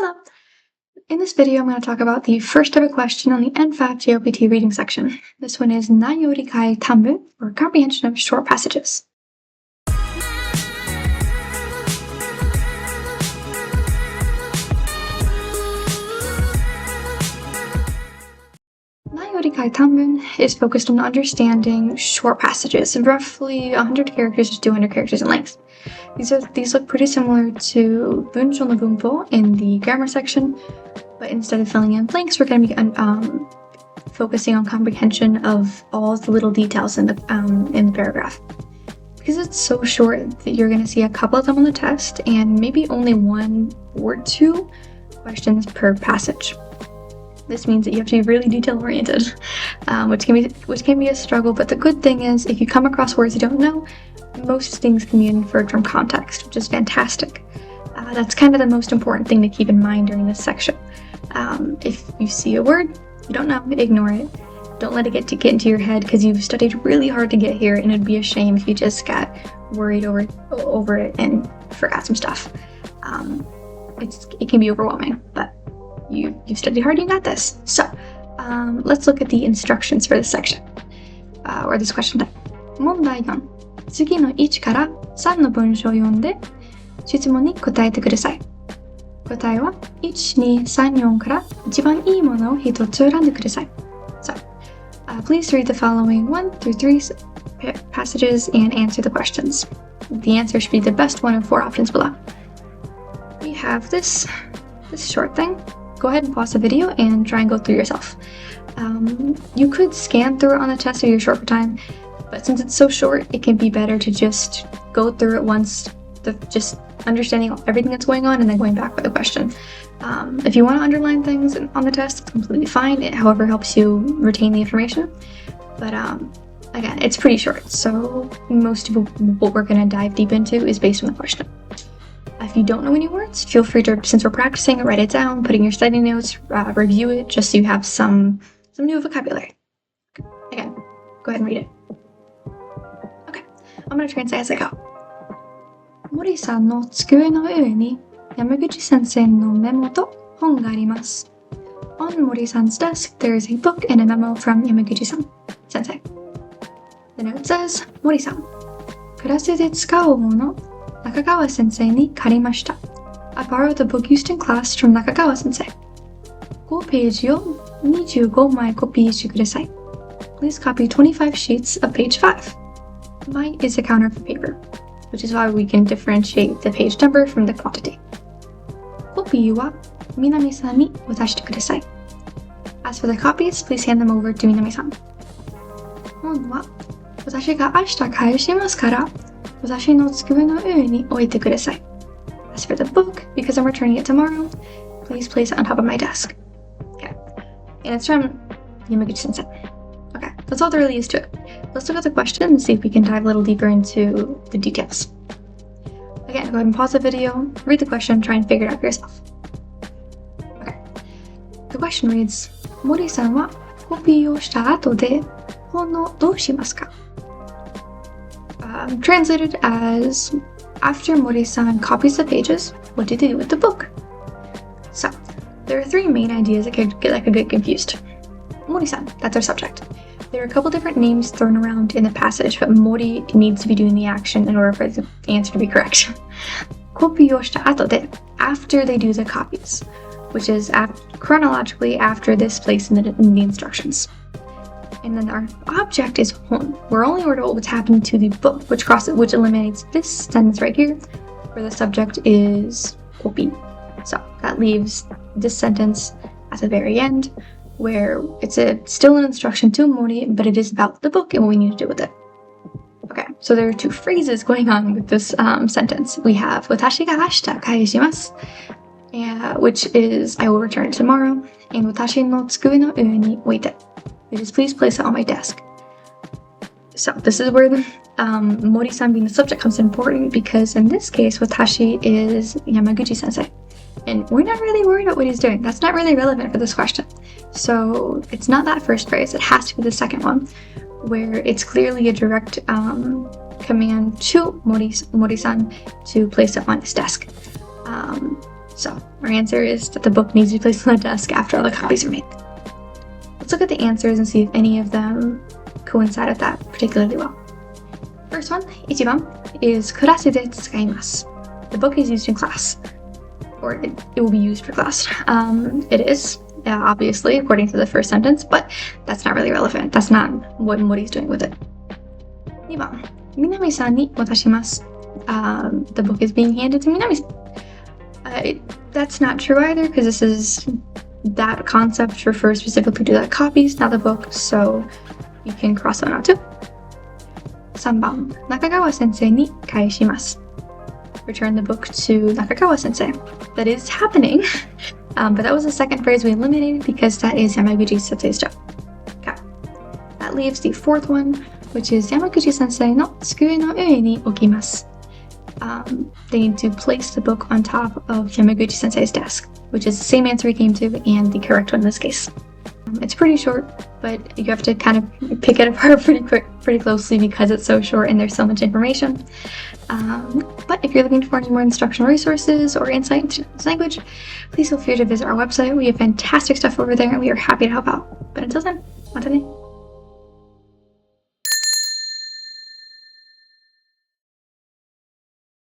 Hello! In this video, I'm going to talk about the first type of question on the NFAT JLPT reading section. This one is Nayorikai Tambu, or comprehension of short passages. Nayorikai Tambun is focused on understanding short passages, roughly 100 characters to 200 characters in length. These look pretty similar to Bunshō no Bunpo in the grammar section, but instead of filling in blanks, we're going to be focusing on comprehension of all the little details in the paragraph. Because it's so short that you're going to see a couple of them on the test, and maybe only 1 or 2 questions per passage. This means that you have to be really detail-oriented, which can be a struggle, but the good thing is if you come across words you don't know, most things can be inferred from context, which is fantastic. That's kind of the most important thing to keep in mind during this section. If you see a word you don't know, ignore it. Don't let it get into your head because you've studied really hard to get here, and it'd be a shame if you just got worried over it and forgot some stuff. It can be overwhelming, but you've studied hard, you got this. So let's look at the instructions for this section, or this question type. 問題4. 次の1から3の文章を読んで質問に答えてください。答えは1、2、3、4から一番いいものを1つ選んでください。So, please read the following 1 through 3 passages and answer the questions. The answer should be the best one of 4 options below. We have this short thing. Go ahead and pause the video and try and go through yourself. You could scan through it on the test if you're short for time, but since it's so short, it can be better to just go through it once, just understanding everything that's going on and then going back with the question. If you want to underline things on the test, it's completely fine. It, however, helps you retain the information. But again, it's pretty short, so most of what we're going to dive deep into is based on the question. If you don't know any words, feel free to, since we're practicing, write it down, put in your study notes, review it, just so you have some new vocabulary. Again, go ahead and read it. Okay, I'm going to translate as I go. 森さんの机の上に山口先生のメモと本があります。On Mori-san's desk, there is a book and a memo from Yamaguchi-san, sensei. The note says, 森さん、クラスで使うもの、中川先生に借りました。I borrowed the book used in class from Nakagawa sensei. 5ページを25枚コピーしてください。Please copy 25 sheets of page 5. Byte is a counter for paper, which is why we can differentiate the page number from the quantity. コピーは南さんに渡してください。As for the copies, please hand them over to 南さん。本は私が明日返しますから、私の机の上に置いてください。As for the book, because I'm returning it tomorrow, please place it on top of my desk. Okay, and it's from Yamaguchi sensei. Okay, that's all there really is to it. Let's look at the question and see if we can dive a little deeper into the details. Again, go ahead and pause the video, read the question, try and figure it out for yourself. Okay, the question reads, 森さんはコピーをした後で本をどうしますか? Translated as, after Mori-san copies the pages, what do they do with the book? So, there are 3 main ideas that could get confused. Mori-san, that's our subject. There are a couple different names thrown around in the passage, but Mori needs to be doing the action in order for the answer to be correct. コピーをした後で, after they do the copies, which is chronologically after this place in the instructions. And then our object is hon. We're only told what's happening to the book, which eliminates this sentence right here, where the subject is kopi. So that leaves this sentence at the very end, where it's still an instruction to Mori, but it is about the book and what we need to do with it. Okay, so there are 2 phrases going on with this sentence. We have 私が明日返します, which is I will return tomorrow, and 私の机の上に置いて, which is please place it on my desk. So this is where the Mori-san being the subject comes important, because in this case, watashi is Yamaguchi sensei. And we're not really worried about what he's doing. That's not really relevant for this question. So it's not that first phrase. It has to be the second one, where it's clearly a direct command to Mori-san to place it on his desk. So our answer is that the book needs to be placed on the desk after all the copies are made. Let's look at the answers and see if any of them coincide with that particularly well. First one, 1번, is クラスで使います. The book is used in class, or it will be used for class. It is, obviously, according to the first sentence, but that's not really relevant. That's not what he's doing with it. 2番, 南さんに渡します. The book is being handed to Minami-san. That's not true either, because that concept refers specifically to the copies, not the book, so you can cross that out too. 3番, 中川先生に返します. Return the book to Nakagawa sensei. That is happening, but that was the second phrase we eliminated because that is Yamaguchi sensei's job. Okay. That leaves the fourth one, which is Yamaguchi sensei no tsukue no ue ni okimasu. They need to place the book on top of Yamaguchi sensei's desk, which is the same answer we came to and the correct one in this case. It's pretty short, but you have to kind of pick it apart pretty closely because it's so short and there's so much information. But if you're looking for any more instructional resources or insight into this language, please feel free to visit our website. We have fantastic stuff over there and we are happy to help out. But until then, matane!